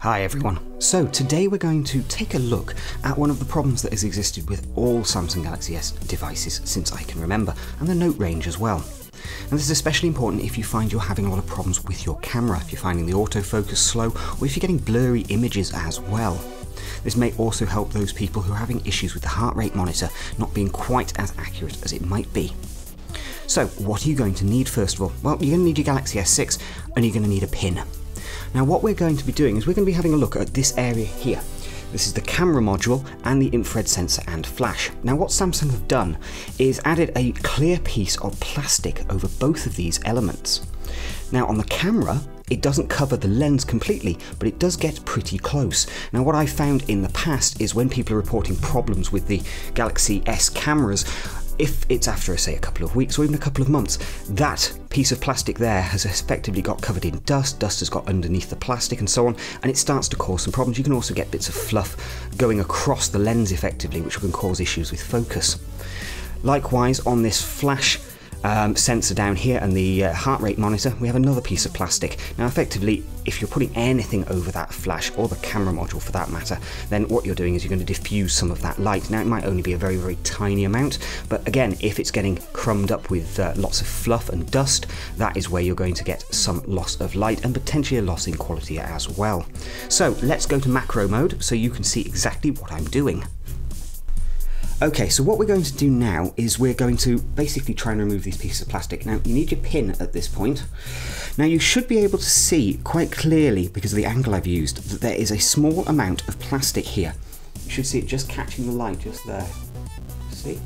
Hi everyone. So today we're going to take a look at one of the problems that has existed with all Samsung Galaxy S devices since I can remember, and the Note range as well. And this is especially important if you find you're having a lot of problems with your camera, if you're finding the autofocus slow, or if you're getting blurry images as well. This may also help those people who are having issues with the heart rate monitor not being quite as accurate as it might be. So what are you going to need first of all? Well, you're going to need your Galaxy S6 and you're going to need a pin. Now what we're going to be doing is we're going to be having a look at this area here. This is the camera module and the infrared sensor and flash. Now what Samsung have done is added a clear piece of plastic over both of these elements. Now on the camera, it doesn't cover the lens completely, but it does get pretty close. Now what I found in the past is when people are reporting problems with the Galaxy S cameras, if it's after, say, a couple of weeks or even a couple of months, that piece of plastic there has effectively got covered in dust has got underneath the plastic and so on, and it starts to cause some problems. You can also get bits of fluff going across the lens effectively, which can cause issues with focus. Likewise, on this flash sensor down here and the heart rate monitor, we have another piece of plastic. Now effectively, if you're putting anything over that flash, or the camera module for that matter, then what you're doing is you're going to diffuse some of that light. Now it might only be a very, very tiny amount, but again, if it's getting crumbed up with lots of fluff and dust, that is where you're going to get some loss of light and potentially a loss in quality as well. So let's go to macro mode so you can see exactly what I'm doing. Okay, so what we're going to do now is we're going to basically try and remove these pieces of plastic. Now, you need your pin at this point. Now, you should be able to see quite clearly, because of the angle I've used, that there is a small amount of plastic here. You should see it just catching the light just there. See?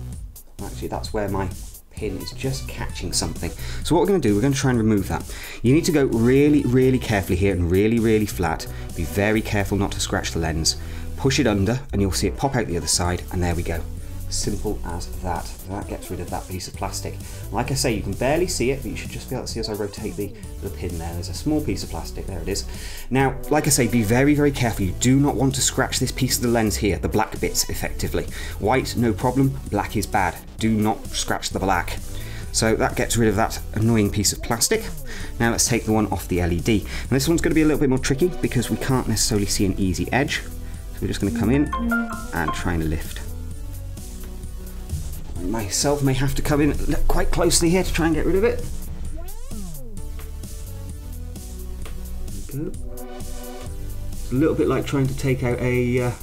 Actually, that's where my pin is just catching something. So what we're going to do, we're going to try and remove that. You need to go really, really carefully here and really, really flat. Be very careful not to scratch the lens. Push it under and you'll see it pop out the other side, and there we go. Simple as that. That gets rid of that piece of plastic. Like I say, you can barely see it, but you should just be able to see as I rotate the pin there. There's a small piece of plastic, there it is. Now, like I say, be very, very careful. You do not want to scratch this piece of the lens here, the black bits effectively. White, no problem, black is bad. Do not scratch the black. So that gets rid of that annoying piece of plastic. Now let's take the one off the LED. And this one's going to be a little bit more tricky because we can't necessarily see an easy edge. So we're just going to come in and try and lift. Myself may have to come in quite closely here to try and get rid of it. There we go. It's a little bit like trying to take out a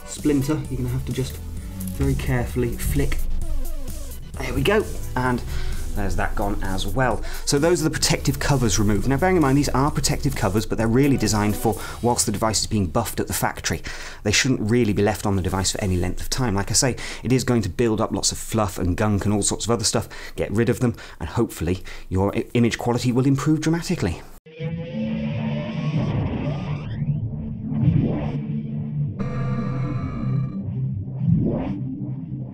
splinter. You're going to have to just very carefully flick. There we go, and there's that gone as well. So those are the protective covers removed. Now bearing in mind these are protective covers, but they're really designed for whilst the device is being buffed at the factory. They shouldn't really be left on the device for any length of time. Like I say, it is going to build up lots of fluff and gunk and all sorts of other stuff. Get rid of them and hopefully your image quality will improve dramatically.